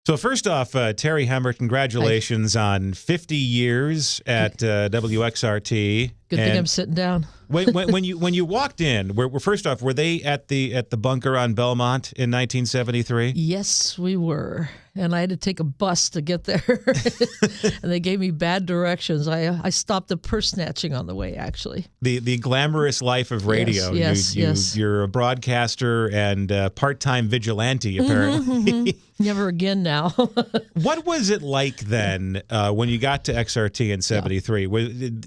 So first off, Terri Hemmert, congratulations on 50 years at WXRT. Good thing I'm sitting down. when you walked in, first off, were they at the bunker on Belmont in 1973? Yes, we were, and I had to take a bus to get there, and they gave me bad directions. I stopped the purse snatching on the way. Actually, the glamorous life of radio. Yes. You're a broadcaster and part-time vigilante, apparently. Never again now. What was it like then when you got to XRT in '73?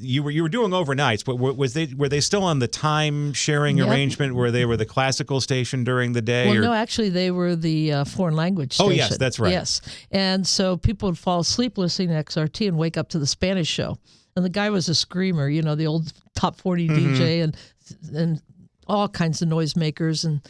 You were doing overnights, but were they still on the time sharing arrangement where they were the classical station during the day? Well, no, actually they were the foreign language station. Oh yes, that's right. Yes, and so people would fall asleep listening to XRT and wake up to the Spanish show. And the guy was a screamer, the old top 40 DJ and all kinds of noisemakers and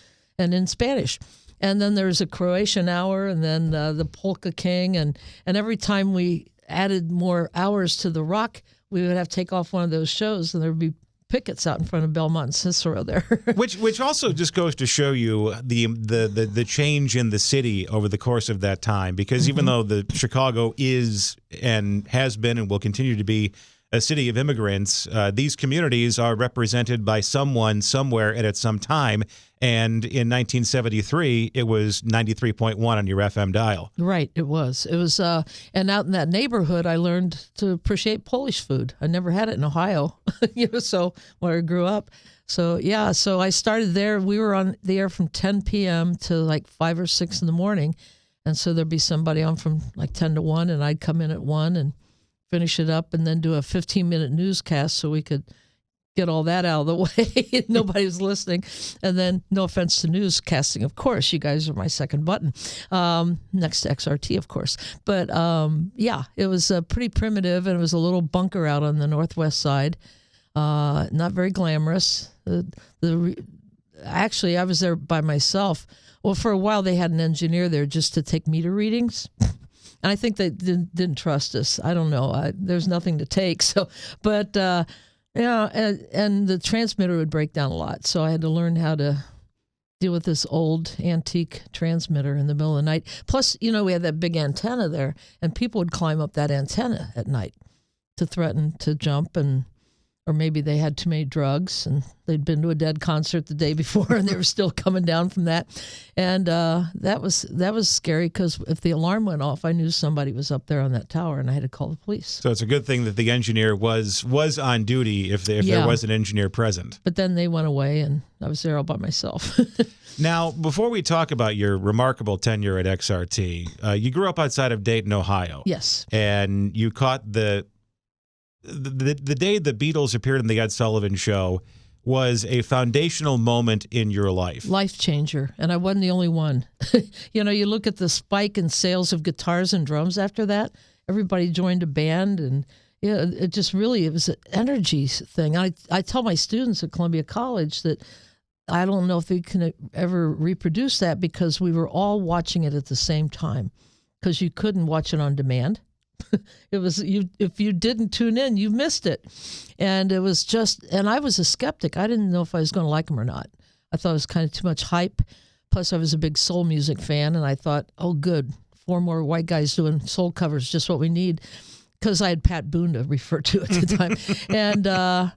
in Spanish. And then there was a Croatian hour, and then the Polka King, and every time we added more hours to the rock, we would have to take off one of those shows, and there would be pickets out in front of Belmont and Cicero there. which also just goes to show you the change in the city over the course of that time, because even though the Chicago is and has been and will continue to be a city of immigrants, these communities are represented by someone somewhere and at some time. And in 1973, it was 93.1 on your FM dial. Right, it was. It was, and out in that neighborhood, I learned to appreciate Polish food. I never had it in Ohio, so where I grew up. So, yeah, so I started there. We were on the air from 10 p.m. to like 5 or 6 in the morning. And so there'd be somebody on from like 10 to 1, and I'd come in at 1 and finish it up and then do a 15-minute newscast so we could get all that out of the way. Nobody was listening. And then, no offense to newscasting, of course, you guys are my second button, next to XRT, of course. But, yeah, it was pretty primitive, and it was a little bunker out on the northwest side. Not very glamorous. Actually, I was there by myself. Well, for a while, they had an engineer there just to take meter readings. And I think they didn't trust us. I don't know. There's nothing to take. So, but and the transmitter would break down a lot. So I had to learn how to deal with this old antique transmitter in the middle of the night. Plus, we had that big antenna there, and people would climb up that antenna at night to threaten to jump, or maybe they had too many drugs and they'd been to a Dead concert the day before and they were still coming down from that. And that was scary, because if the alarm went off, I knew somebody was up there on that tower and I had to call the police. So it's a good thing that the engineer was on duty if there was an engineer present. But then they went away and I was there all by myself. Now, before we talk about your remarkable tenure at XRT, you grew up outside of Dayton, Ohio. Yes. And you caught the day the Beatles appeared in the Ed Sullivan Show was a foundational moment in your life. Life changer. And I wasn't the only one. You look at the spike in sales of guitars and drums after that. Everybody joined a band, and it was an energy thing. I tell my students at Columbia College that I don't know if they can ever reproduce that, because we were all watching it at the same time, because you couldn't watch it on demand. It was if you didn't tune in, you missed it. And it was and I was a skeptic. I didn't know if I was going to like them or not. I thought it was kind of too much hype. Plus, I was a big soul music fan, and I thought, oh, good, 4 more white guys doing soul covers, just what we need, because I had Pat Boone to refer to at the time.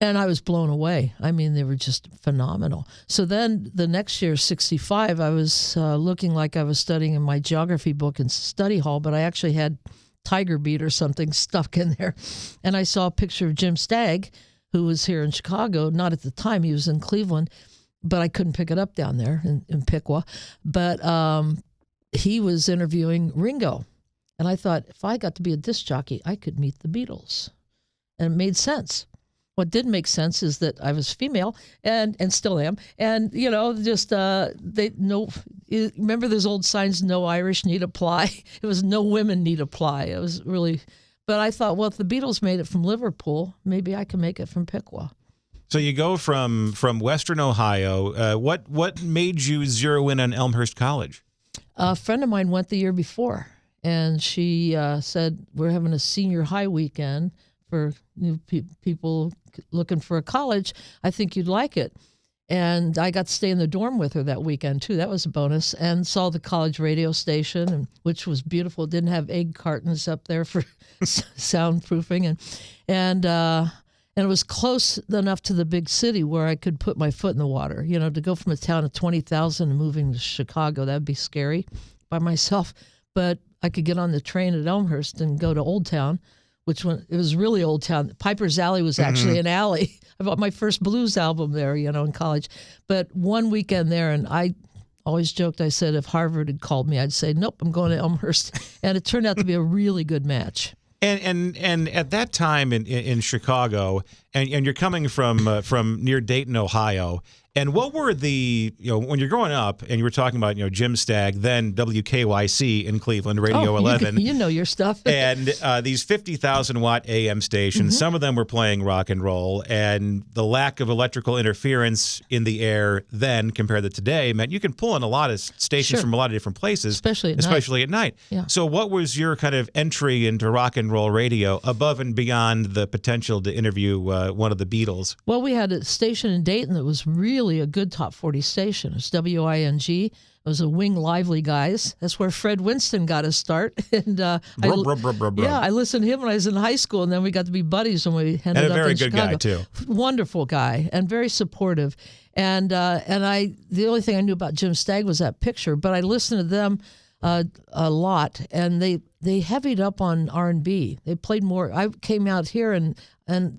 And I was blown away. I mean, they were just phenomenal. So then the next year, 65, I was looking like I was studying in my geography book in study hall, but I actually had tiger beat or something stuck in there. And I saw a picture of Jim Stagg, who was here in Chicago. Not at the time, he was in Cleveland, but I couldn't pick it up down there in Piqua. But he was interviewing Ringo. And I thought, if I got to be a disc jockey, I could meet the Beatles. And it made sense. What did make sense is that I was female and still am. And, remember those old signs, no Irish need apply? It was no women need apply. It was really, but I thought, well, if the Beatles made it from Liverpool, maybe I can make it from Piqua. So you go from Western Ohio. What made you zero in on Elmhurst College? A friend of mine went the year before, and she said, we're having a senior high weekend for new people looking for a college. I think you'd like it. And I got to stay in the dorm with her that weekend, too. That was a bonus. And saw the college radio station, which was beautiful. It didn't have egg cartons up there for soundproofing. And it was close enough to the big city where I could put my foot in the water. You know, to go from a town of 20,000 and moving to Chicago, that would be scary by myself. But I could get on the train at Elmhurst and go to Old Town, it was really Old Town. Piper's Alley was actually an alley. I bought my first blues album there, you know, in college. But one weekend there, and I always joked, I said if Harvard had called me, I'd say, nope, I'm going to Elmhurst. And it turned out to be a really good match. And at that time in Chicago, and you're coming from near Dayton, Ohio. And what were when you're growing up and you were talking about, Jim Stagg, then WKYC in Cleveland, Radio 11. You know your stuff. And these 50,000 watt AM stations, some of them were playing rock and roll, and the lack of electrical interference in the air then compared to today meant you can pull in a lot of stations from a lot of different places, especially at night. Yeah. So what was your kind of entry into rock and roll radio above and beyond the potential to interview one of the Beatles? Well, we had a station in Dayton that was really a good top 40 station. It was WING. It was a Wing Lively guys. That's where Fred Winston got his start. And I listened to him when I was in high school, and then we got to be buddies when we ended up in Chicago. And a very good guy, too. Wonderful guy, and very supportive. And the only thing I knew about Jim Stagg was that picture, but I listened to them a lot, and they heavied up on R&B. They played more. I came out here and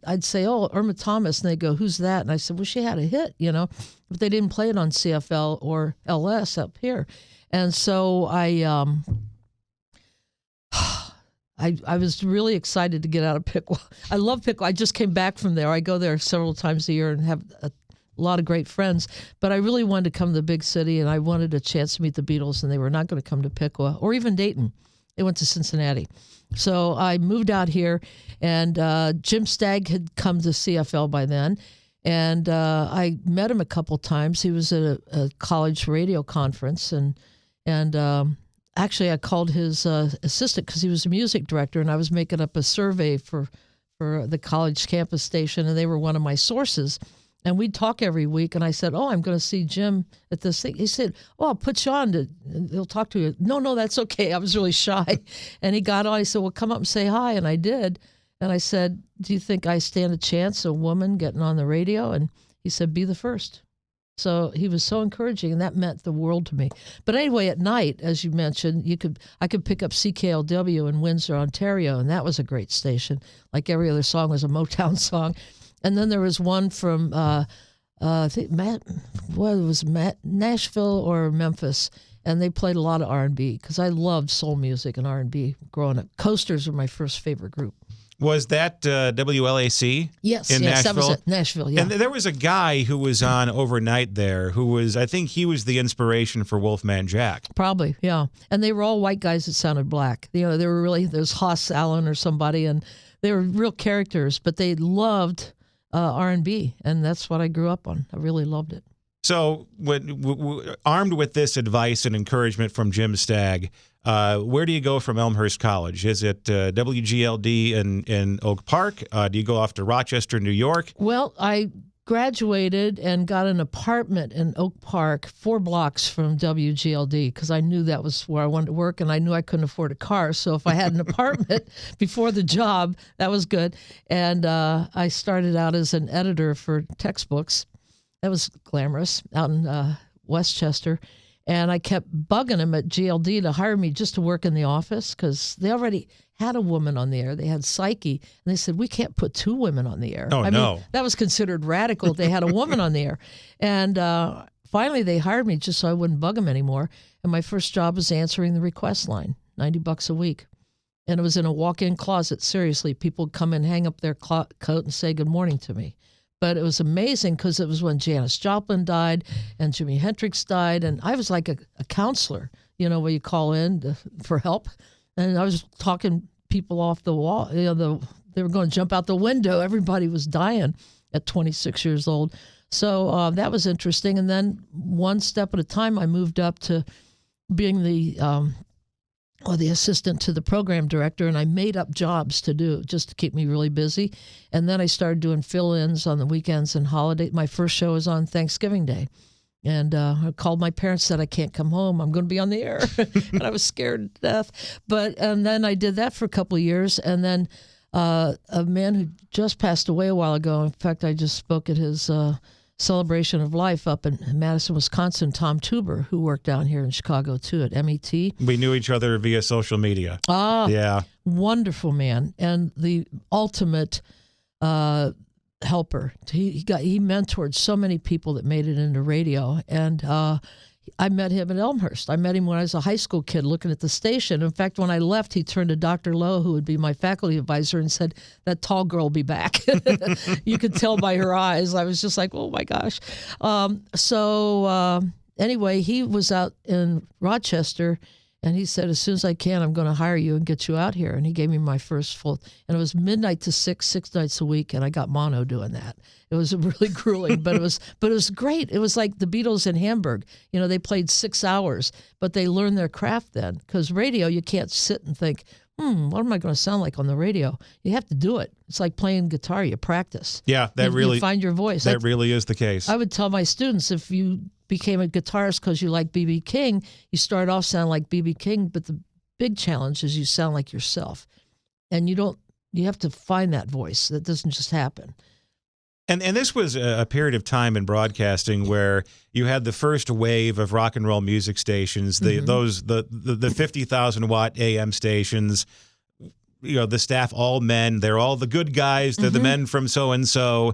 I'd say, oh, Irma Thomas, and they go, who's that? And I said, well, she had a hit, but they didn't play it on CFL or LS up here. And so I was really excited to get out of Piqua. I love Piqua. I just came back from there. I go there several times a year and have a lot of great friends, but I really wanted to come to the big city, and I wanted a chance to meet the Beatles, and they were not going to come to Piqua or even Dayton. They went to Cincinnati. So I moved out here, and Jim Stagg had come to CFL by then, and I met him a couple times. He was at a college radio conference, and actually I called his assistant because he was a music director, and I was making up a survey for the college campus station, and they were one of my sources. And we'd talk every week, and I said, oh, I'm going to see Jim at this thing. He said, oh, I'll put you on. He'll talk to you. No, that's okay. I was really shy. And he got on. He said, well, come up and say hi. And I did. And I said, do you think I stand a chance, a woman getting on the radio? And he said, be the first. So he was so encouraging, and that meant the world to me. But anyway, at night, as you mentioned, I could pick up CKLW in Windsor, Ontario, and that was a great station. Like every other song was a Motown song. And then there was one from, I think Nashville or Memphis, and they played a lot of R&B because I loved soul music and R&B growing up. Coasters were my first favorite group. Was that WLAC? Yes, in Nashville? That was it. Nashville, yeah. And there was a guy who was on overnight there I think he was the inspiration for Wolfman Jack. Probably, yeah. And they were all white guys that sounded black. They were really, there's Haas Allen or somebody, and they were real characters, but they loved R&B, and that's what I grew up on. I really loved it. So, armed with this advice and encouragement from Jim Stagg, where do you go from Elmhurst College? Is it WGLD in Oak Park? Do you go off to Rochester, New York? Well, I graduated and got an apartment in Oak Park, 4 blocks from WGLD, because I knew that was where I wanted to work, and I knew I couldn't afford a car. So if I had an apartment before the job, that was good. And I started out as an editor for textbooks. That was glamorous out in Westchester. And I kept bugging them at GLD to hire me just to work in the office because they already had a woman on the air. They had Psyche, and they said, we can't put 2 women on the air. I mean, that was considered radical. They had a woman on the air. And finally, they hired me just so I wouldn't bug them anymore. And my first job was answering the request line, $90 a week. And it was in a walk-in closet. Seriously, people would come and hang up their coat and say good morning to me. But it was amazing because it was when Janis Joplin died and Jimi Hendrix died. And I was like a counselor, where you call in for help. And I was talking people off the wall. They were going to jump out the window. Everybody was dying at 26 years old. So that was interesting. And then one step at a time, I moved up to being the the assistant to the program director, and I made up jobs to do just to keep me really busy. And then I started doing fill-ins on the weekends and holidays. My first show was on Thanksgiving Day. And I called my parents, said, I can't come home. I'm going to be on the air. And I was scared to death. And then I did that for a couple of years. And then a man who just passed away a while ago, in fact, I just spoke at his celebration of life up in Madison, Wisconsin, Tom Tuber, who worked down here in Chicago, too, at MET. We knew each other via social media. Yeah. Wonderful man. And the ultimate helper. He mentored so many people that made it into radio. And I met him at Elmhurst. I met him when I was a high school kid looking at the station. In fact, when I left, he turned to Dr. Lowe, who would be my faculty advisor, and said, that tall girl will be back. You could tell by her eyes. I was just like, oh, my gosh. Anyway, he was out in Rochester, and he said, as soon as I can, I'm going to hire you and get you out here. And he gave me my first full, and it was midnight to 6 nights a week, and I got mono doing that. It was really grueling, but it was great. It was like the Beatles in Hamburg. You know, they played 6 hours, but they learned their craft then. Because radio, you can't sit and think, what am I going to sound like on the radio? You have to do it. It's like playing guitar. You practice. Yeah, you find your voice. That really is the case. I would tell my students, if you became a guitarist because you like B.B. King, you start off sounding like B.B. King, but the big challenge is you sound like yourself. And you have to find that voice. That doesn't just happen. And this was a period of time in broadcasting where you had the first wave of rock and roll music stations, the 50,000 watt AM stations. You know, the staff, all men. They're all the good guys. They're the men from so and so.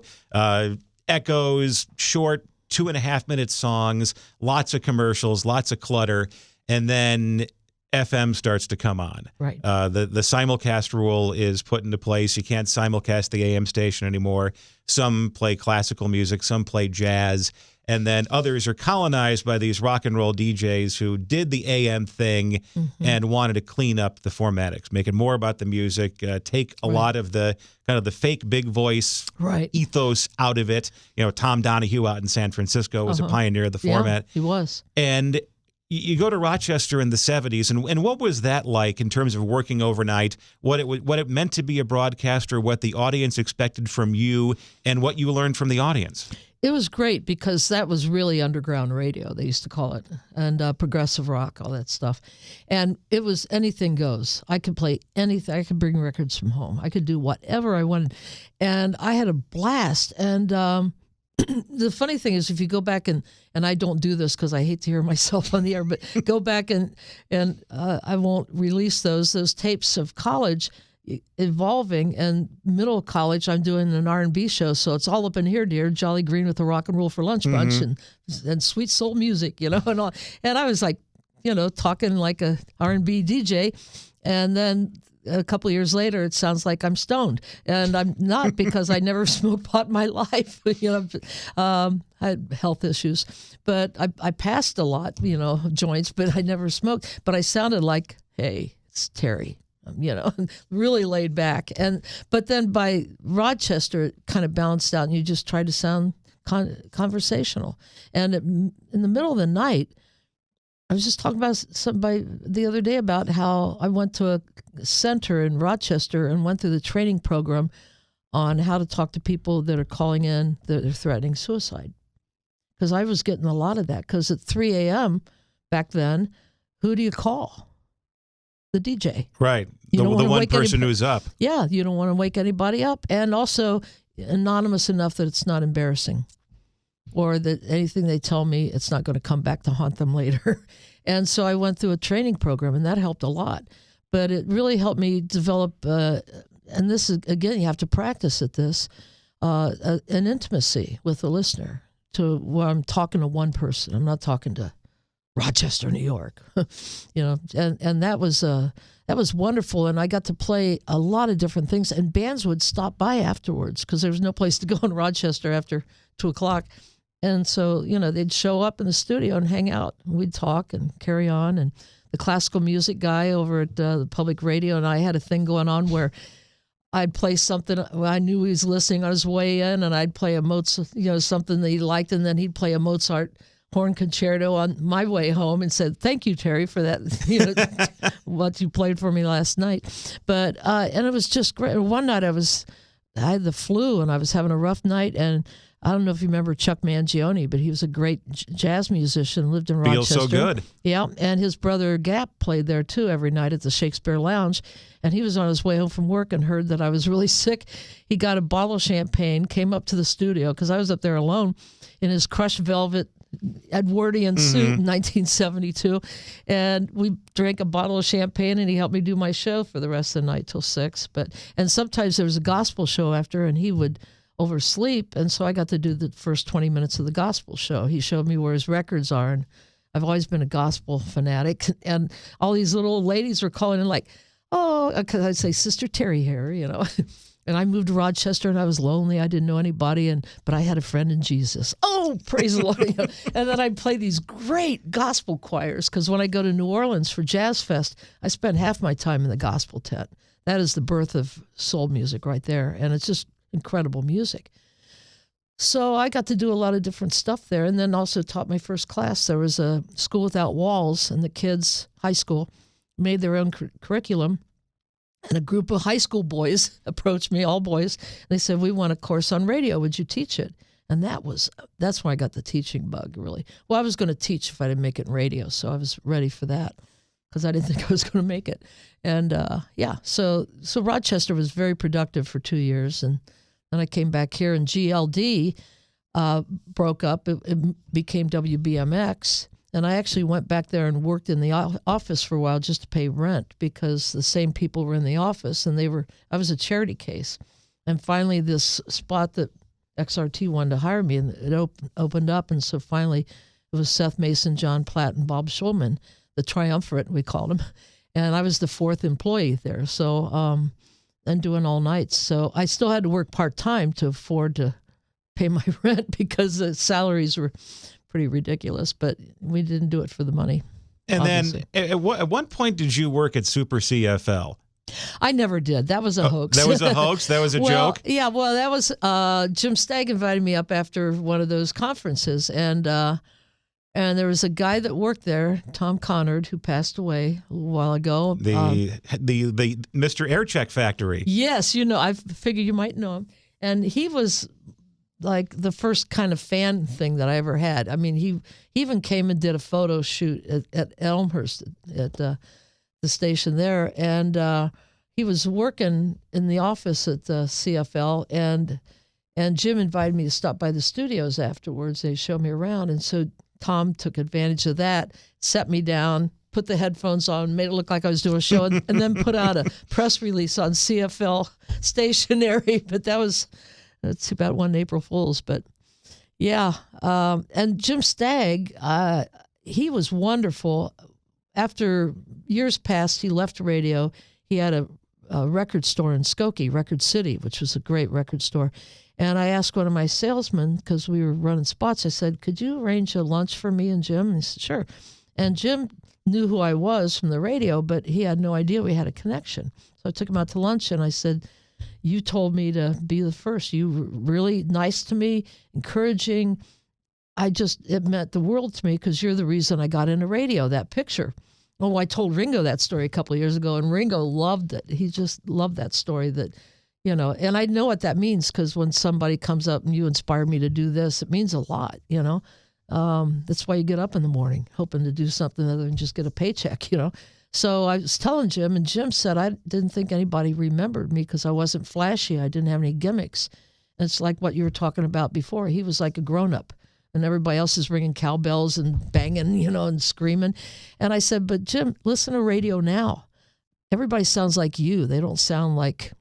Echoes, short 2.5-minute songs, lots of commercials, lots of clutter, and then FM starts to come on. Right. The simulcast rule is put into place. You can't simulcast the AM station anymore. Some play classical music, some play jazz, and then others are colonized by these rock and roll DJs who did the AM thing and wanted to clean up the formatics, make it more about the music, take a lot of the kind of the fake big voice ethos out of it. You know, Tom Donahue out in San Francisco was a pioneer of the format. Yeah, he was. And you go to Rochester in the 70s, and what was that like in terms of working overnight, what it meant to be a broadcaster, what the audience expected from you, and what you learned from the audience? It was great because that was really underground radio, they used to call it, and progressive rock, all that stuff. And it was anything goes. I could play anything. I could bring records from home. I could do whatever I wanted. And I had a blast. And the funny thing is, if you go back and I don't do this because I hate to hear myself on the air, but go back and I won't release those tapes of college evolving, and middle college I'm doing an R&B show, so it's all up in here, dear. Jolly Green with the Rock and Roll for Lunch Bunch and sweet soul music, you know, and all. And I was like, you know, talking like a R&B DJ, and then a couple of years later, it sounds like I'm stoned, and I'm not because I never smoked pot in my life. You know, I had health issues, but I passed a lot, you know, joints, but I never smoked. But I sounded like, hey, it's Terri, you know, really laid back. But then by Rochester, it kind of balanced out, and you just tried to sound conversational. And in the middle of the night, I was just talking about somebody the other day about how I went to a center in Rochester and went through the training program on how to talk to people that are calling in that are threatening suicide. Because I was getting a lot of that. Because at 3 a.m. back then, who do you call? The DJ. Right. The one person who's up. Yeah, you don't want to wake anybody up. And also anonymous enough that it's not embarrassing. Or that anything they tell me, it's not going to come back to haunt them later. And so I went through a training program, and that helped a lot. But it really helped me develop, and this is, again, you have to practice at this, an intimacy with the listener to where I'm talking to one person. I'm not talking to Rochester, New York, you know, and that was wonderful. And I got to play a lot of different things, and bands would stop by afterwards because there was no place to go in Rochester after 2:00. And so, you know, they'd show up in the studio and hang out. We'd talk and carry on. And the classical music guy over at the public radio and I had a thing going on where I'd play something I knew he was listening on his way in, and I'd play a Mozart, you know, something that he liked, and then he'd play a Mozart horn concerto on my way home and said, "Thank you, Terry, for that, what you played for me last night." But and it was just great. One night I had the flu and I was having a rough night, and I don't know if you remember Chuck Mangione, but he was a great jazz musician, lived in Rochester. Feels so good. Yeah, and his brother Gap played there too every night at the Shakespeare Lounge. And he was on his way home from work and heard that I was really sick. He got a bottle of champagne, came up to the studio, because I was up there alone, in his crushed velvet Edwardian suit in 1972. And we drank a bottle of champagne, and he helped me do my show for the rest of the night till 6. And sometimes there was a gospel show after, and he would oversleep, and so I got to do the first 20 minutes of the gospel show. He showed me where his records are, and I've always been a gospel fanatic. And all these little ladies were calling in like, "Oh," because I'd say, "Sister Terri here," And I moved to Rochester, and I was lonely. I didn't know anybody, but I had a friend in Jesus. Oh, praise the Lord. And then I'd play these great gospel choirs, because when I go to New Orleans for Jazz Fest, I spend half my time in the gospel tent. That is the birth of soul music right there, and it's just incredible music. So I got to do a lot of different stuff there, and then also taught my first class. There was a School Without Walls, and the kids, high school, made their own curriculum. And a group of high school boys approached me, all boys. And they said, "We want a course on radio. Would you teach it?" And that's why I got the teaching bug, really. Well, I was going to teach if I didn't make it in radio, so I was ready for that, because I didn't think I was going to make it. And so Rochester was very productive for 2 years, and then I came back here, and GLD broke up. It became WBMX, and I actually went back there and worked in the office for a while just to pay rent, because the same people were in the office, and I was a charity case. And finally, this spot that XRT wanted to hire me, and it opened up, and so finally it was Seth Mason, John Platt, and Bob Schulman, the triumvirate, we called them. And I was the fourth employee there, so and doing all nights. So I still had to work part-time to afford to pay my rent, because the salaries were pretty ridiculous, but we didn't do it for the money. And obviously. then at what point did you work at Super CFL? I never did. That was a hoax. That was a hoax? That was a joke? Yeah, well, that was Jim Stagg invited me up after one of those conferences, and there was a guy that worked there, Tom Connard, who passed away a little while ago. The Mr. Aircheck Factory. Yes, I figure you might know him. And he was like the first kind of fan thing that I ever had. I mean, he even came and did a photo shoot at Elmhurst at the station there, and he was working in the office at the CFL, and Jim invited me to stop by the studios afterwards. They showed me around, and so Tom took advantage of that, set me down, put the headphones on, made it look like I was doing a show, and then put out a press release on CFL stationery. But that's about one April Fool's. But yeah, and Jim Stagg, he was wonderful. After years passed, he left radio. He had a record store in Skokie, Record City, which was a great record store. And I asked one of my salesmen, because we were running spots, I said, "Could you arrange a lunch for me and Jim?" And he said, "Sure." And Jim knew who I was from the radio, but he had no idea we had a connection. So I took him out to lunch, and I said, "You told me to be the first. You were really nice to me, encouraging. It meant the world to me, because you're the reason I got into radio, that picture." Oh, I told Ringo that story a couple of years ago, and Ringo loved it. He just loved that story, and I know what that means, because when somebody comes up and you inspired me to do this, it means a lot, That's why you get up in the morning, hoping to do something other than just get a paycheck, So I was telling Jim, and Jim said, "I didn't think anybody remembered me because I wasn't flashy. I didn't have any gimmicks." And it's like what you were talking about before. He was like a grown-up, and everybody else is ringing cowbells and banging, and screaming. And I said, "But Jim, listen to radio now. Everybody sounds like you. They don't sound like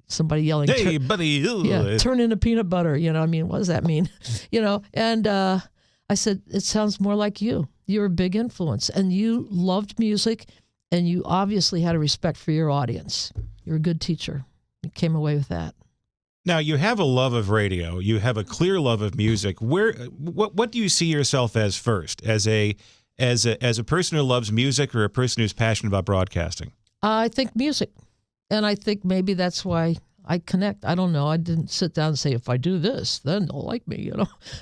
somebody yelling, 'Hey, buddy!' Turn into peanut butter." What does that mean? And I said, "It sounds more like you. You're a big influence, and you loved music, and you obviously had a respect for your audience. You're a good teacher." You came away with that. Now, you have a love of radio. You have a clear love of music. What do you see yourself as first? As a person who loves music, or a person who's passionate about broadcasting? I think music. And I think maybe that's why I connect. I don't know. I didn't sit down and say, if I do this, then they'll like me,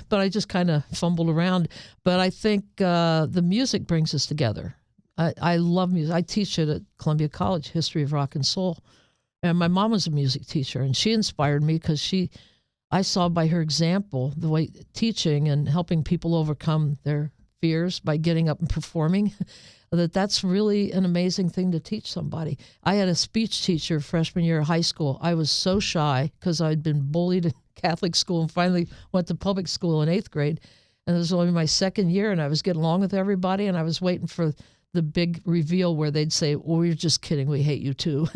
But I just kind of fumbled around. But I think the music brings us together. I love music. I teach it at Columbia College, History of Rock and Soul. And my mom was a music teacher, and she inspired me because I saw by her example the way teaching and helping people overcome their fears by getting up and performing, that's really an amazing thing to teach somebody. I had a speech teacher freshman year of high school. I was so shy because I'd been bullied in Catholic school and finally went to public school in 8th grade. And it was only my second year, and I was getting along with everybody, and I was waiting for the big reveal where they'd say, well, we're just kidding. We hate you too,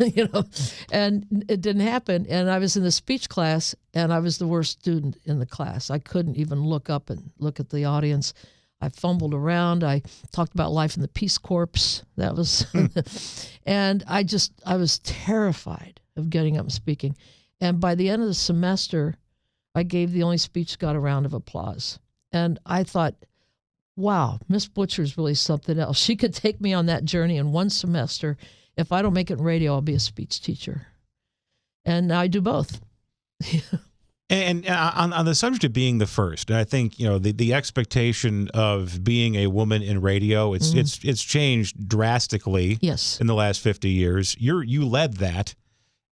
and it didn't happen. And I was in the speech class, and I was the worst student in the class. I couldn't even look up and look at the audience. I fumbled around. I talked about life in the Peace Corps. That was, and I was terrified of getting up and speaking. And by the end of the semester, I gave the only speech that got a round of applause. And I thought, wow, Miss Butcher's really something else. She could take me on that journey in one semester. If I don't make it in radio, I'll be a speech teacher. And I do both. And on the subject of being the first, I think the expectation of being a woman in radio, it's changed drastically. Yes. In the last 50 years. You led that,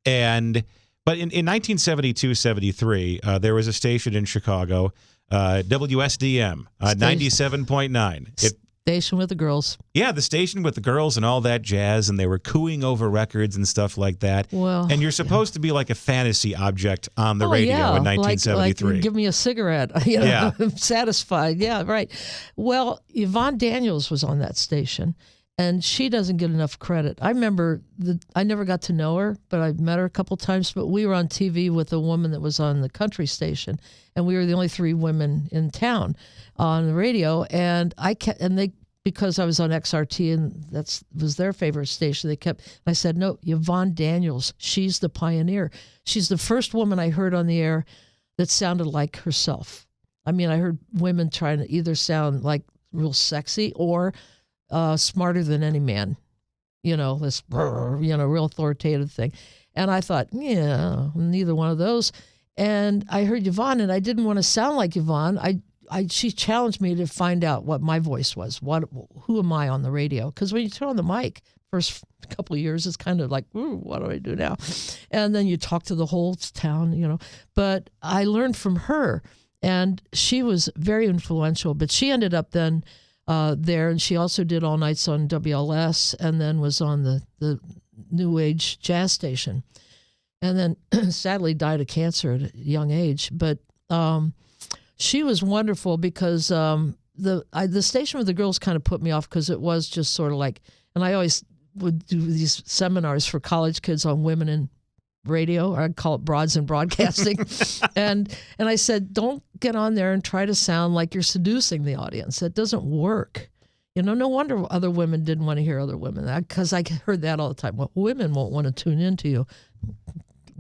but in 1972-73, there was a station in Chicago, WSDM, 97.9. Station with the girls. Yeah, the station with the girls and all that jazz, and they were cooing over records and stuff like that. Well, and you're supposed to be like a fantasy object on the radio in 1973. Like give me a cigarette. I'm satisfied. Yeah, right. Well, Yvonne Daniels was on that station, and she doesn't get enough credit. I remember I never got to know her, but I met her a couple times. But we were on TV with a woman that was on the country station, and we were the only 3 women in town on the radio. And because I was on XRT and that was their favorite station, I said, no, Yvonne Daniels, she's the pioneer. She's the first woman I heard on the air that sounded like herself. I mean, I heard women trying to either sound like real sexy or smarter than any man, this, real authoritative thing. And I thought, yeah, neither one of those. And I heard Yvonne, and I didn't want to sound like Yvonne. She challenged me to find out what my voice was. Who am I on the radio? Because when you turn on the mic, first couple of years, it's kind of like, ooh, what do I do now? And then you talk to the whole town, But I learned from her, and she was very influential. But she ended up then there, and she also did all nights on WLS, and then was on the New Age jazz station. And then sadly died of cancer at a young age. But she was wonderful because the station with the girls kind of put me off because it was just sort of like, and I always would do these seminars for college kids on women in radio, or I'd call it broads in broadcasting. and I said, don't get on there and try to sound like you're seducing the audience. That doesn't work. No wonder other women didn't want to hear other women, because I heard that all the time. Well, women won't want to tune into you.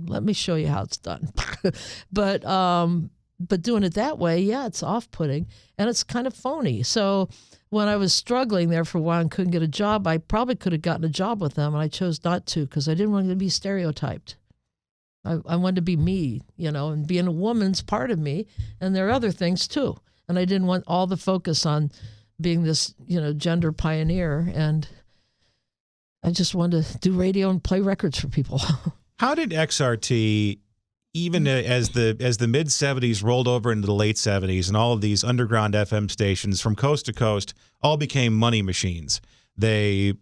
Let me show you how it's done. But doing it that way, yeah, it's off-putting, and it's kind of phony. So when I was struggling there for a while and couldn't get a job, I probably could have gotten a job with them, and I chose not to because I didn't want to be stereotyped. I wanted to be me, and being a woman's part of me, and there are other things too. And I didn't want all the focus on being this, gender pioneer, and I just wanted to do radio and play records for people. How did XRT, even as the mid-'70s rolled over into the late 70s and all of these underground FM stations from coast to coast all became money machines? They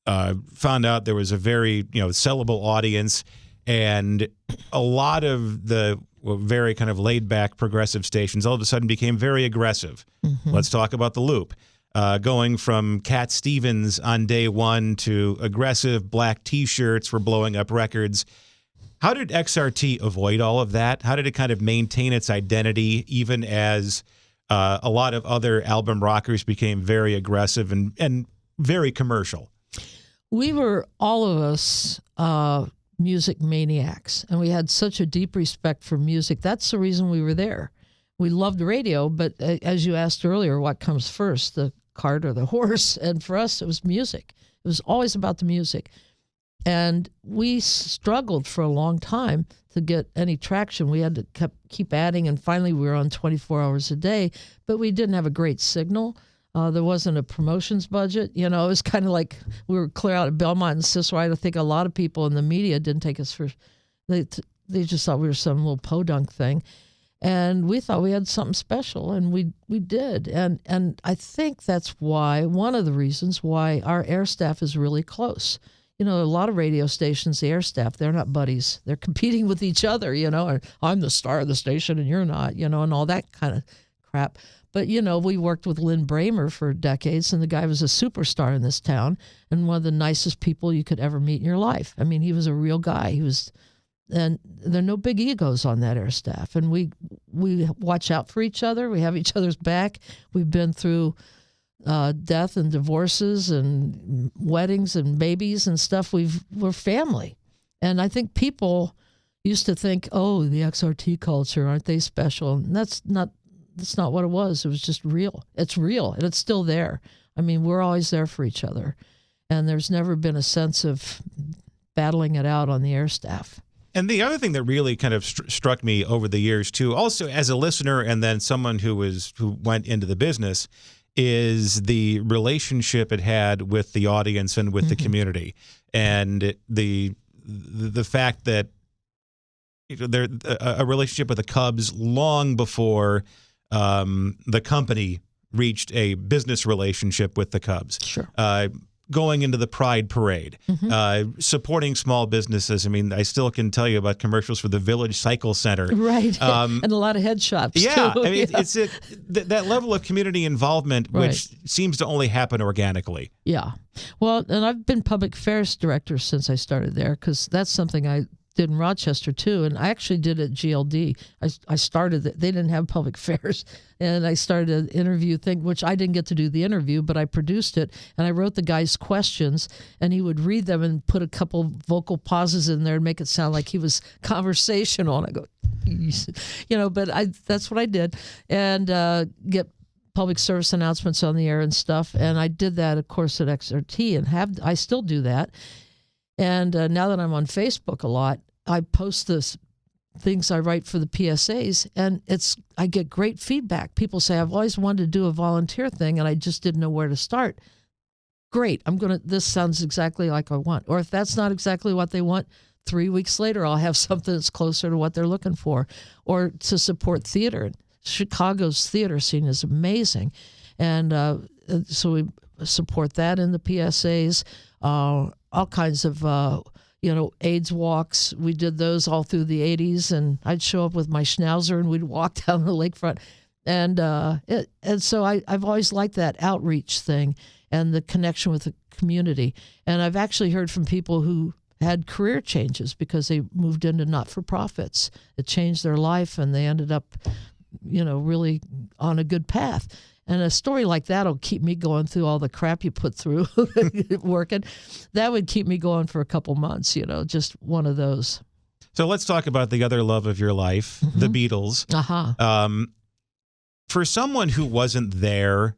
found out there was a very sellable audience, and a lot of the very kind of laid-back progressive stations all of a sudden became very aggressive. Mm-hmm. Let's talk about the Loop. Going from Cat Stevens on day one to aggressive black T-shirts for blowing up records. How did XRT avoid all of that? How did it kind of maintain its identity even as a lot of other album rockers became very aggressive and very commercial? We were, all of us, music maniacs, and we had such a deep respect for music. That's the reason we were there. We loved radio, but as you asked earlier, what comes first, the cart or the horse? And for us, it was music. It was always about the music. And we struggled for a long time to get any traction. We had to keep adding, and finally we were on 24 hours a day, but we didn't have a great signal. There wasn't a promotions budget. It was kind of like we were clear out of Belmont and Cicero. I think a lot of people in the media didn't take us for, they just thought we were some little podunk thing. And we thought we had something special, and we did. And I think that's why, one of the reasons why our air staff is really close. A lot of radio stations, the air staff, they're not buddies. They're competing with each other, or I'm the star of the station and you're not, and all that kind of crap. But, we worked with Lynn Bramer for decades, and the guy was a superstar in this town and one of the nicest people you could ever meet in your life. I mean, he was a real guy. And there are no big egos on that air staff. And we watch out for each other. We have each other's back. We've been through death and divorces and weddings and babies and stuff. We're family. And I think people used to think, oh, the XRT culture, aren't they special? And that's not what it was. It was just real. It's real, and it's still there. I mean, we're always there for each other. And there's never been a sense of battling it out on the air staff. And the other thing that really kind of struck me over the years, too, also as a listener and then someone who went into the business, is the relationship it had with the audience and with the community, and the fact that there a relationship with the Cubs long before the company reached a business relationship with the Cubs. Sure. Going into the Pride Parade, supporting small businesses. I mean, I still can tell you about commercials for the Village Cycle Center. Right, and a lot of head shops, yeah, too. I mean, it's that level of community involvement, which seems to only happen organically. Yeah. Well, and I've been public affairs director since I started there, because that's something I did in Rochester, too. And I actually did at GLD. I started, they didn't have public affairs. And I started an interview thing, which I didn't get to do the interview, but I produced it. And I wrote the guy's questions, and he would read them and put a couple vocal pauses in there and make it sound like he was conversational. And I go, but that's what I did. And get public service announcements on the air and stuff. And I did that, of course, at XRT, and I still do that. And now that I'm on Facebook a lot, I post this things I write for the PSAs, and I get great feedback. People say, I've always wanted to do a volunteer thing, and I just didn't know where to start. Great. This sounds exactly like I want. Or if that's not exactly what they want, 3 weeks later, I'll have something that's closer to what they're looking for. Or to support theater. Chicago's theater scene is amazing. And so we support that in the PSAs. All kinds of, AIDS walks. We did those all through the 80s, and I'd show up with my schnauzer, and we'd walk down the lakefront. And so I've always liked that outreach thing and the connection with the community. And I've actually heard from people who had career changes because they moved into not-for-profits. It changed their life, and they ended up, really on a good path. And a story like that will keep me going through all the crap you put through working. That would keep me going for a couple months, just one of those. So let's talk about the other love of your life, the Beatles. For someone who wasn't there,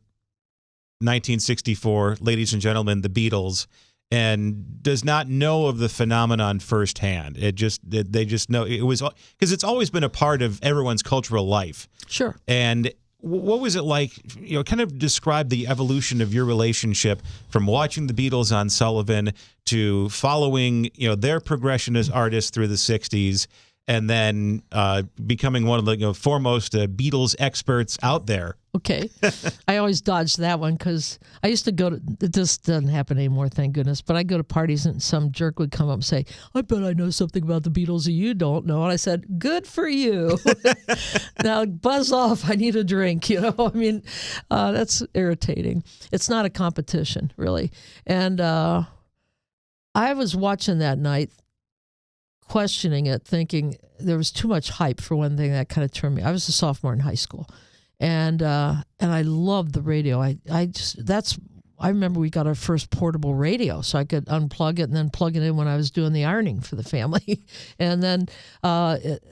1964, ladies and gentlemen, the Beatles, and does not know of the phenomenon firsthand. They just know it was, because it's always been a part of everyone's cultural life. Sure. And what was it like, kind of describe the evolution of your relationship from watching the Beatles on Sullivan to following, their progression as artists through the 60s, and then becoming one of the foremost Beatles experts out there. Okay. I always dodged that one because I used to go to, this doesn't happen anymore, thank goodness, but I'd go to parties and some jerk would come up and say, I bet I know something about the Beatles that you don't know. And I said, good for you. Now buzz off. I need a drink. That's irritating. It's not a competition, really. And I was watching that night, questioning it, thinking there was too much hype for one thing. That kind of turned me. I was a sophomore in high school. And I loved the radio. I remember we got our first portable radio, so I could unplug it and then plug it in when I was doing the ironing for the family. And then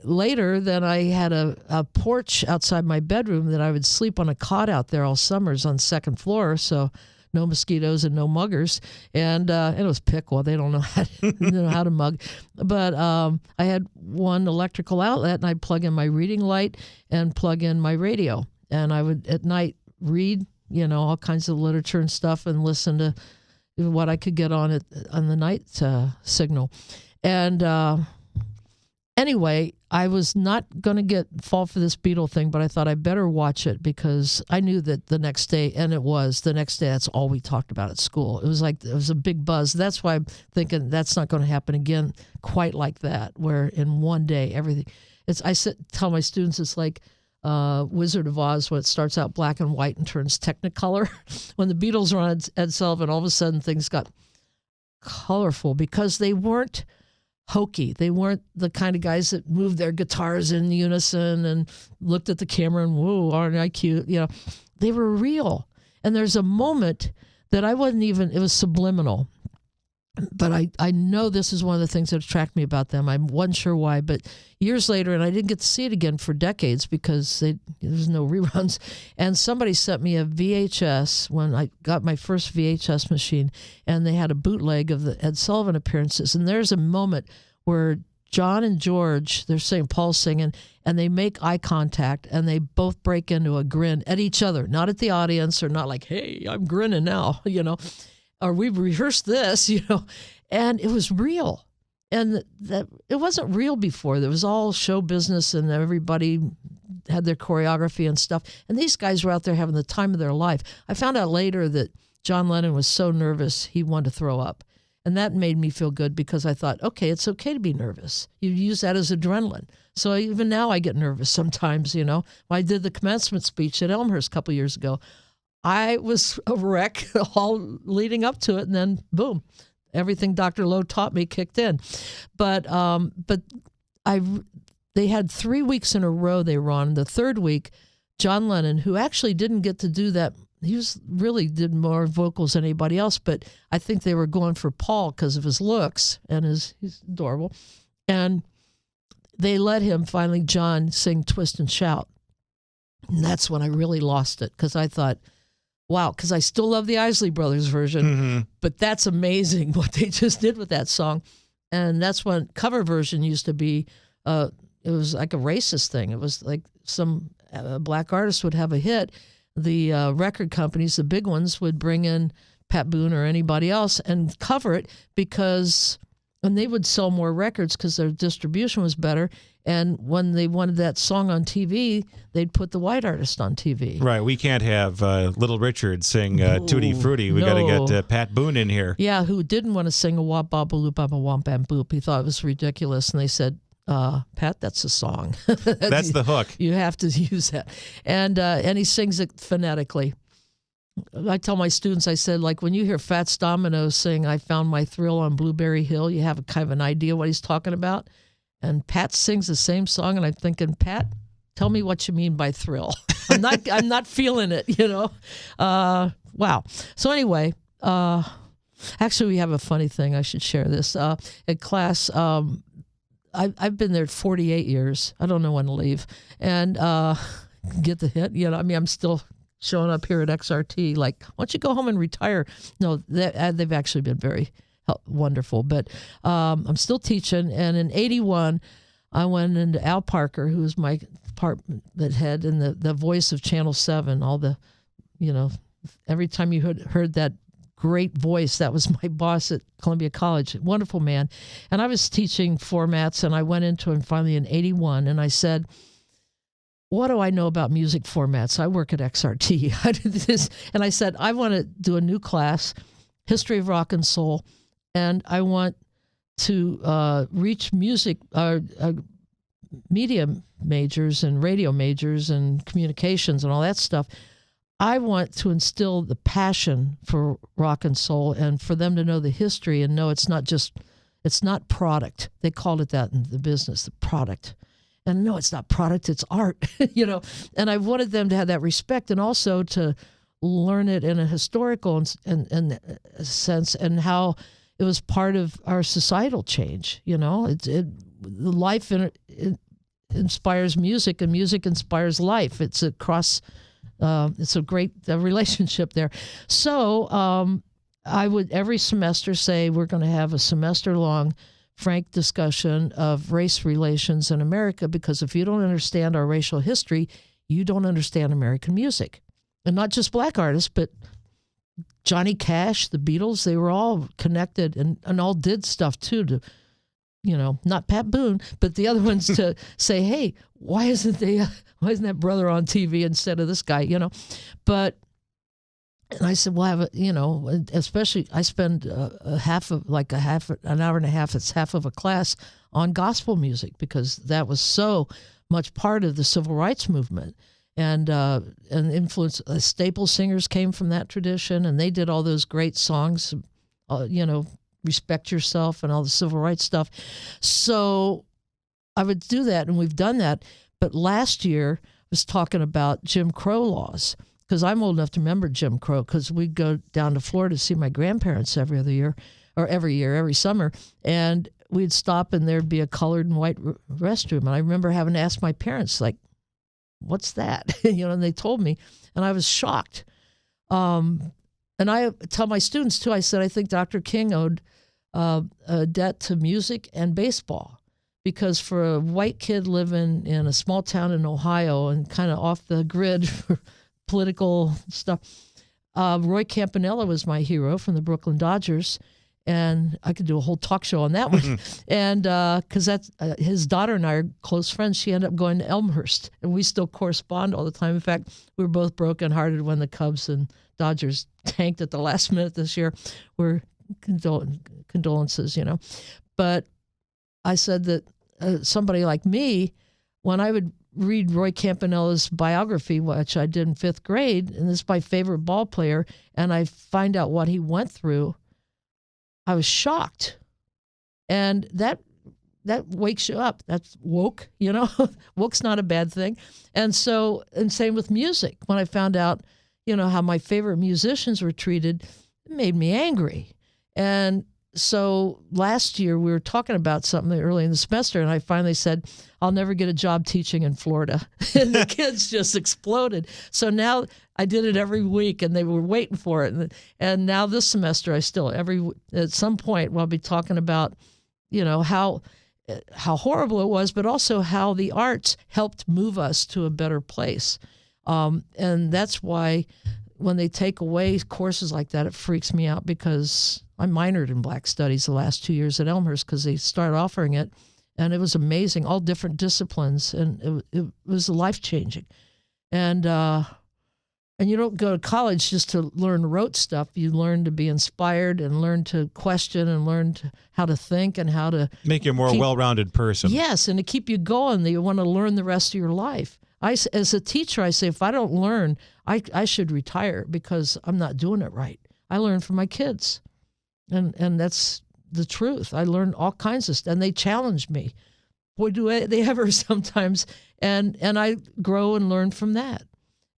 later, I had a porch outside my bedroom that I would sleep on a cot out there all summers on the second floor. So no mosquitoes and no muggers. And it was Piqua. They don't know how to mug. But I had one electrical outlet, and I'd plug in my reading light and plug in my radio. And I would, at night, read, all kinds of literature and stuff and listen to what I could get on the night signal. And anyway, I was not going to fall for this Beatle thing, but I thought I better watch it because I knew that the next day, that's all we talked about at school. It was a big buzz. That's why I'm thinking that's not going to happen again quite like that, where in one day everything. Tell my students it's like Wizard of Oz when it starts out black and white and turns Technicolor. When the Beatles were on Ed Sullivan, all of a sudden things got colorful because they weren't hokey. They weren't the kind of guys that moved their guitars in unison and looked at the camera and, whoa, aren't I cute? They were real. And there's a moment that it was subliminal. But I know this is one of the things that attracted me about them. I wasn't sure why, but years later, and I didn't get to see it again for decades because there was no reruns, and somebody sent me a VHS when I got my first VHS machine, and they had a bootleg of the Ed Sullivan appearances. And there's a moment where John and George, Paul's singing, and they make eye contact, and they both break into a grin at each other, not at the audience, or not like, hey, I'm grinning now, or we've rehearsed this, and it was real. And that it wasn't real before. There was all show business and everybody had their choreography and stuff. And these guys were out there having the time of their life. I found out later that John Lennon was so nervous he wanted to throw up. And that made me feel good because I thought, okay, it's okay to be nervous. You use that as adrenaline. So even now I get nervous sometimes, When I did the commencement speech at Elmhurst a couple years ago, I was a wreck all leading up to it, and then boom, everything Dr. Lowe taught me kicked in. But they had 3 weeks in a row they were on. The third week, John Lennon, who actually didn't get to do that, really did more vocals than anybody else, but I think they were going for Paul because of his looks, and he's adorable. And they let him finally, John, sing Twist and Shout. And that's when I really lost it because I thought, wow, because I still love the Isley Brothers version, but that's amazing what they just did with that song. And that's when cover version used to be, it was like a racist thing. It was like some black artist would have a hit. The record companies, the big ones, would bring in Pat Boone or anybody else and cover it and they would sell more records because their distribution was better. And when they wanted that song on TV, they'd put the white artist on TV. Right. We can't have Little Richard sing Tutti Frutti. We got to get Pat Boone in here. Yeah, who didn't want to sing a wop bop a loop bop a womp bam boop. He thought it was ridiculous. And they said, Pat, that's a song. That's the hook. You have to use that. And he sings it phonetically. I tell my students, I said, like, when you hear Fats Domino sing I Found My Thrill on Blueberry Hill, you have a kind of an idea what he's talking about. And Pat sings the same song, and I'm thinking, Pat, tell me what you mean by thrill. I'm not feeling it, Wow. So anyway, actually, we have a funny thing. I should share this. At class, I've been there 48 years. I don't know when to leave. And get the hint. I'm still showing up here at XRT like, why don't you go home and retire? No, they've actually been very wonderful. But I'm still teaching. And in 81, I went into Al Parker, who was my department head and the voice of Channel 7. All the, every time you heard that great voice, that was my boss at Columbia College. Wonderful man. And I was teaching formats, and I went into him finally in 81, and I said, what do I know about music formats? I work at XRT. I did this, and I said, I want to do a new class, History of Rock and Soul, and I want to reach music, media majors and radio majors and communications and all that stuff. I want to instill the passion for rock and soul and for them to know the history and know it's not product. They called it that in the business, the product. And no, it's not product, it's art, And I wanted them to have that respect and also to learn it in a historical and sense and how it was part of our societal change, life it inspires music and music inspires life. It's a cross It's a great relationship there. So I would every semester say we're going to have a semester-long frank discussion of race relations in America, because if you don't understand our racial history, you don't understand American music. And not just black artists, but Johnny Cash, the Beatles, they were all connected and all did stuff too to, not Pat Boone, but the other ones to say, hey, why isn't that brother on TV instead of this guy, But, and I said, well, especially I spend an hour and a half, it's half of a class on gospel music, because that was so much part of the civil rights movement. And influence, staple singers came from that tradition, and they did all those great songs, Respect Yourself and all the civil rights stuff. So I would do that, and we've done that. But last year I was talking about Jim Crow laws, because I'm old enough to remember Jim Crow, because we'd go down to Florida to see my grandparents every summer, and we'd stop and there'd be a colored and white restroom. And I remember having to ask my parents, like, what's that? And they told me, and I was shocked. And I tell my students too, I said, I think Dr. King owed a debt to music and baseball, because for a white kid living in a small town in Ohio and kind of off the grid for political stuff, Roy Campanella was my hero from the Brooklyn Dodgers. And I could do a whole talk show on that one. And because that's his daughter and I are close friends. She ended up going to Elmhurst, and we still correspond all the time. In fact, we were both brokenhearted when the Cubs and Dodgers tanked at the last minute this year. We're condolences, But I said that somebody like me, when I would read Roy Campanella's biography, which I did in 5th grade, and this is my favorite ball player, and I find out what he went through, I was shocked. And that wakes you up. That's woke, Woke's not a bad thing. And same with music. When I found out, how my favorite musicians were treated, it made me angry. And so last year we were talking about something early in the semester, and I finally said, I'll never get a job teaching in Florida. And the kids just exploded. So now I did it every week, and they were waiting for it. And now this semester, at some point, I'll be talking about, how horrible it was, but also how the arts helped move us to a better place. And that's why when they take away courses like that, it freaks me out, because I minored in Black Studies the last 2 years at Elmhurst, because they started offering it, and it was amazing, all different disciplines, and it was life-changing. And you don't go to college just to learn rote stuff. You learn to be inspired and learn to question and learn how to think and how to make you a more well-rounded person. Yes, and to keep you going, that you want to learn the rest of your life. As a teacher, I say, if I don't learn, I should retire, because I'm not doing it right. I learn from my kids, and that's the truth. I learn all kinds of stuff, and they challenge me. Boy, do they ever sometimes, and I grow and learn from that.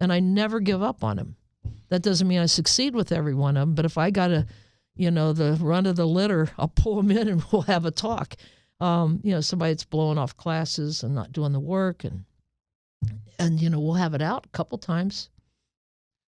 And I never give up on them. That doesn't mean I succeed with every one of them, but if I got the run of the litter, I'll pull them in and we'll have a talk. Somebody that's blowing off classes and not doing the work, and we'll have it out a couple times.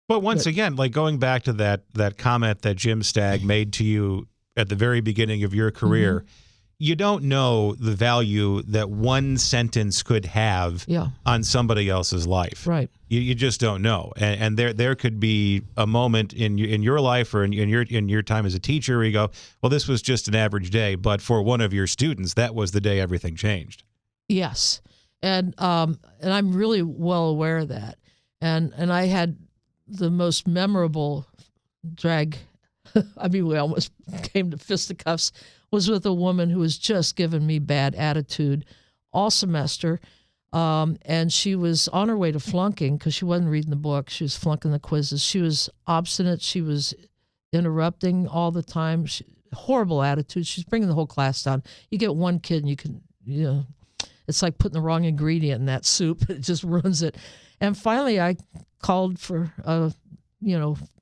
But once again, like going back to that comment that Jim Stagg made to you at the very beginning of your career, mm-hmm. You don't know the value that one sentence could have on somebody else's life. Right. You just don't know. And there could be a moment in your life or in your time as a teacher where you go, well, this was just an average day, but for one of your students, that was the day everything changed. Yes. And I'm really well aware of that. And I had the most memorable drag. I mean, we almost came to fisticuffs. Was with a woman who was just giving me bad attitude all semester. And she was on her way to flunking because she wasn't reading the book. She was flunking the quizzes. She was obstinate. She was interrupting all the time. Horrible attitude. She's bringing the whole class down. You get one kid and you can, it's like putting the wrong ingredient in that soup. It just ruins it. And finally I called for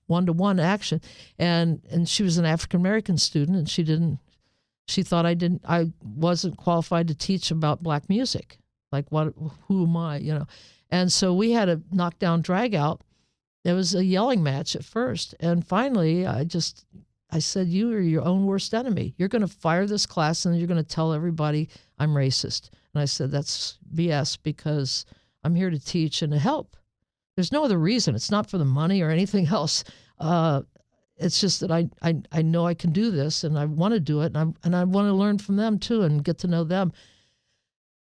one-to-one action. And she was an African-American student, and she thought I wasn't qualified to teach about black music. Like, who am I, And so we had a knockdown drag out, It was a yelling match at first. And finally, I said, you are your own worst enemy. You're going to fire this class and you're going to tell everybody I'm racist. And I said, that's BS, because I'm here to teach and to help. There's no other reason. It's not for the money or anything else. It's just that I know I can do this and I want to do it. And I want to learn from them too and get to know them.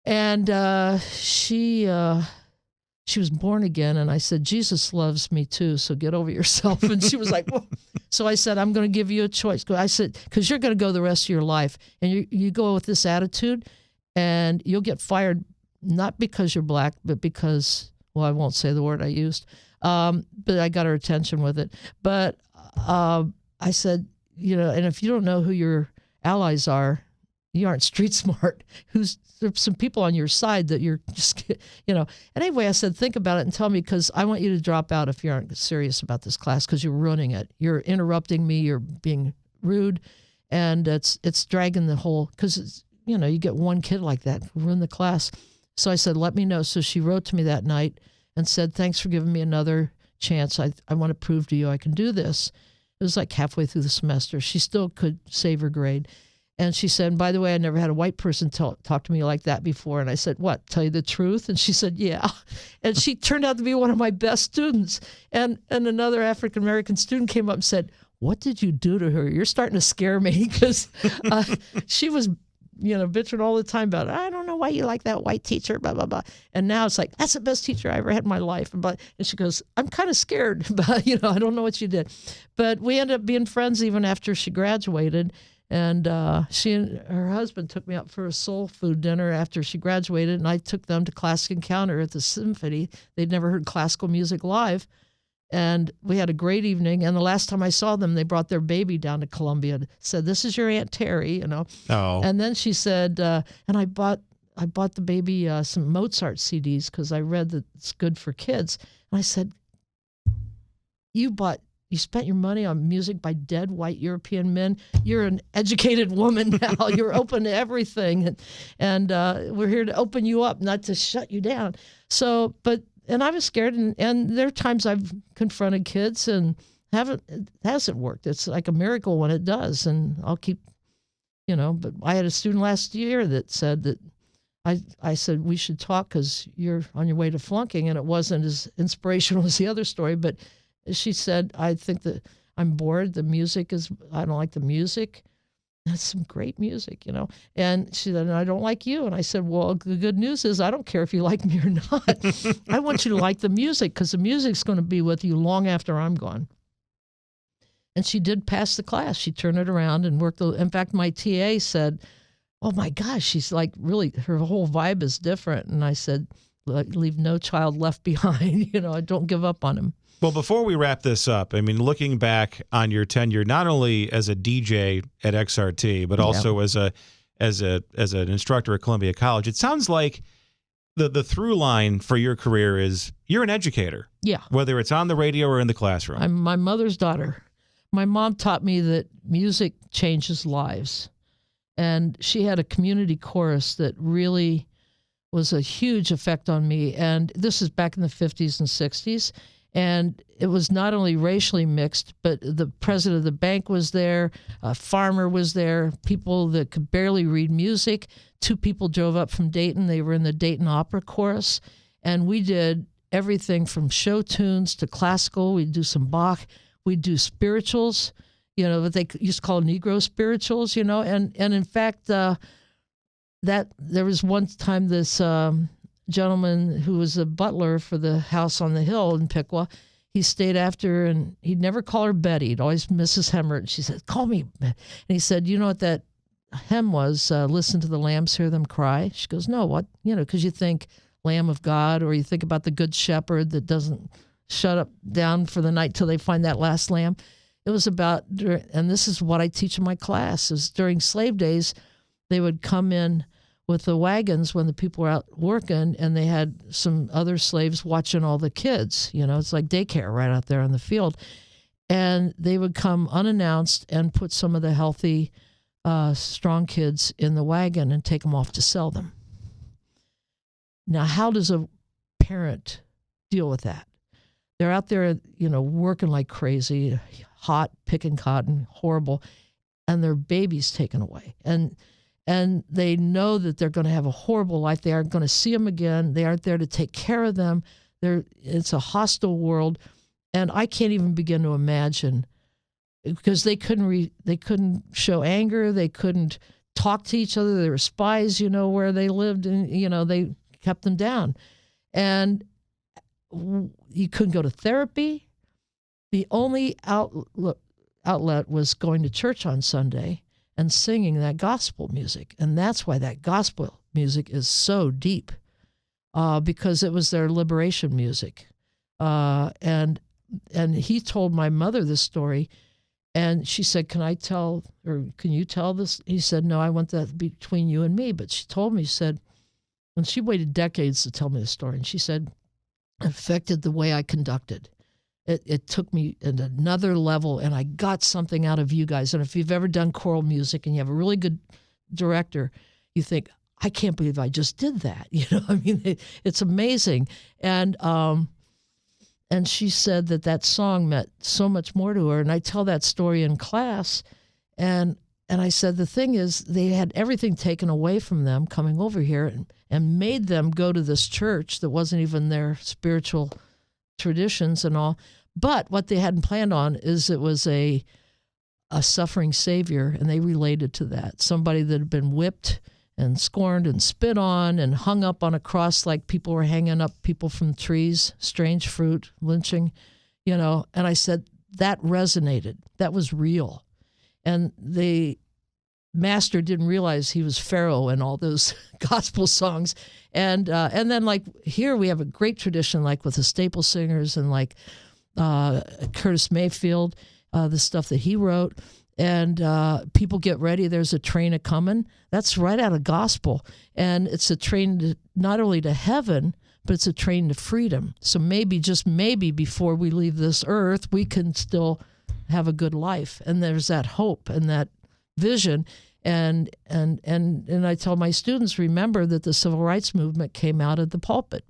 And she was born again, and I said, Jesus loves me too, so get over yourself. And she was like, whoa. So I said, I'm going to give you a choice. I said, because you're going to go the rest of your life, and you go with this attitude, and you'll get fired, not because you're black, but because, well, I won't say the word I used, but I got her attention with it. But I said, and if you don't know who your allies are, you aren't street smart. There's some people on your side that you're just, And anyway, I said, think about it and tell me, because I want you to drop out if you aren't serious about this class, because you're ruining it. You're interrupting me. You're being rude. And it's dragging the whole, because, you get one kid like that, ruin the class. So I said, let me know. So she wrote to me that night and said, thanks for giving me another chance. I want to prove to you I can do this. It was like halfway through the semester. She still could save her grade. And she said, and by the way, I never had a white person talk to me like that before. And I said, what, tell you the truth? And she said, yeah. And she turned out to be one of my best students. And another African-American student came up and said, what did you do to her? You're starting to scare me, because she was, bitching all the time about, I don't know why you like that white teacher, blah, blah, blah. And now it's like, that's the best teacher I ever had in my life. And she goes, I'm kind of scared, but, I don't know what you did. But we ended up being friends even after she graduated. And she and her husband took me out for a soul food dinner after she graduated, and I took them to Classic Encounter at the Symphony. They'd never heard classical music live, and we had a great evening. And the last time I saw them, they brought their baby down to Columbia. Said, "This is your Aunt Terri," Oh. And then she said, and I bought the baby some Mozart CDs because I read that it's good for kids. And I said, You spent your money on music by dead white European men. You're an educated woman now. You're open to everything. And we're here to open you up, not to shut you down. So, and I was scared. And there are times I've confronted kids and it hasn't worked. It's like a miracle when it does. And I'll keep, but I had a student last year that said that I said, we should talk because you're on your way to flunking. And it wasn't as inspirational as the other story, but she said, I think that I'm bored. I don't like the music. That's some great music, And she said, and I don't like you. And I said, well, the good news is I don't care if you like me or not. I want you to like the music, because the music's going to be with you long after I'm gone. And she did pass the class. She turned it around and worked. In fact, my TA said, oh my gosh, she's like really, her whole vibe is different. And I said, leave no child left behind. I don't give up on him. Well, before we wrap this up, looking back on your tenure, not only as a DJ at XRT, but also as an instructor at Columbia College, it sounds like the through line for your career is you're an educator. Yeah. Whether it's on the radio or in the classroom. I'm my mother's daughter. My mom taught me that music changes lives. And she had a community chorus that really was a huge effect on me. And this is back in the 50s and 60s. And it was not only racially mixed, but the president of the bank was there, a farmer was there, people that could barely read music. 2 people drove up from Dayton. They were in the Dayton Opera Chorus. And we did everything from show tunes to classical. We'd do some Bach. We'd do spirituals, what they used to call Negro spirituals, And in fact, that there was one time this gentleman who was a butler for the house on the hill in Piqua, he stayed after, and he'd never call her Betty. He'd always Mrs. Hemmert. And she said, call me. And he said, you know what that hymn was? Listen to the lambs, hear them cry. She goes, no, what? Because you think Lamb of God, or you think about the good shepherd that doesn't shut up down for the night till they find that last lamb. It was about, and this is what I teach in my class, is during slave days, they would come in with the wagons when the people were out working, and they had some other slaves watching all the kids. It's like daycare right out there on the field. And they would come unannounced and put some of the healthy, strong kids in the wagon and take them off to sell them. Now, how does a parent deal with that? They're out there, working like crazy, hot, picking cotton, horrible, and their babies taken away. And they know that they're going to have a horrible life. They aren't going to see them again. They aren't there to take care of them. It's a hostile world, and I can't even begin to imagine, because they couldn't show anger. They couldn't talk to each other. They were spies, where they lived, and they kept them down. And you couldn't go to therapy. The only outlet was going to church on Sunday and singing that gospel music. And that's why that gospel music is so deep, because it was their liberation music. And he told my mother this story, and she said, can you tell this? He said, no, I want that between you and me. But she told me, she said, and she waited decades to tell me the story, and she said, it affected the way I conducted. It took me at another level, and I got something out of you guys. And if you've ever done choral music and you have a really good director, you think, I can't believe I just did that. It's amazing. And she said that song meant so much more to her. And I tell that story in class, and I said, the thing is, they had everything taken away from them coming over here and made them go to this church that wasn't even their spiritual traditions and all. But what they hadn't planned on is it was a suffering Savior, and they related to that. Somebody that had been whipped and scorned and spit on and hung up on a cross like people were hanging up people from trees, strange fruit, lynching, And I said, that resonated. That was real. And the master didn't realize he was Pharaoh in all those gospel songs. And then, like, here we have a great tradition, like with the staple singers and like Curtis Mayfield, the stuff that he wrote. And people get ready. There's a train a-coming. That's right out of gospel. And it's a train not only to heaven, but it's a train to freedom. So maybe, just maybe, before we leave this earth, we can still have a good life. And there's that hope and that vision. And I tell my students, remember that the civil rights movement came out of the pulpit.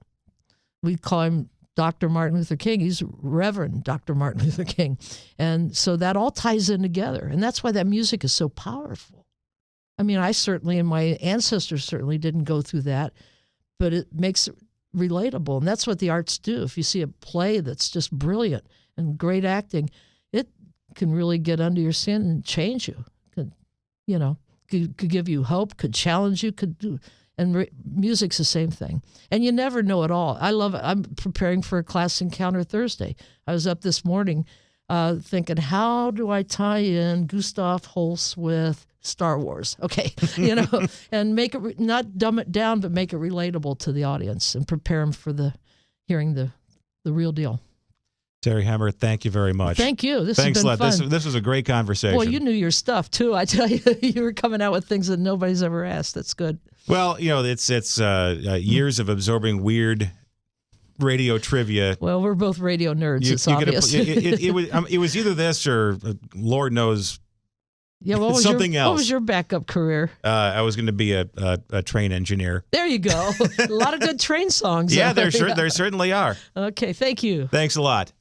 We call him Dr. Martin Luther King. He's Reverend Dr. Martin Luther King. And so that all ties in together. And that's why that music is so powerful. I mean, I certainly, and my ancestors certainly didn't go through that, but it makes it relatable. And that's what the arts do. If you see a play that's just brilliant and great acting, it can really get under your skin and change you. Could give you hope, could challenge you, could do. And music's the same thing. And you never know it all. I love it. I'm preparing for a class encounter Thursday. I was up this morning thinking, how do I tie in Gustav Holst with Star Wars? Okay, and make it, not dumb it down, but make it relatable to the audience and prepare them for hearing the real deal. Terri Hemmert, thank you very much. Thank you. Thanks has been fun. This was a great conversation. Well, you knew your stuff too. I tell you, you were coming out with things that nobody's ever asked. That's good. Well, it's years of absorbing weird radio trivia. Well, we're both radio nerds. It's obvious. It was either this or Lord knows. Yeah, else. What was your backup career? I was going to be a train engineer. There you go. A lot of good train songs. Yeah, there certainly are. Okay, thank you. Thanks a lot.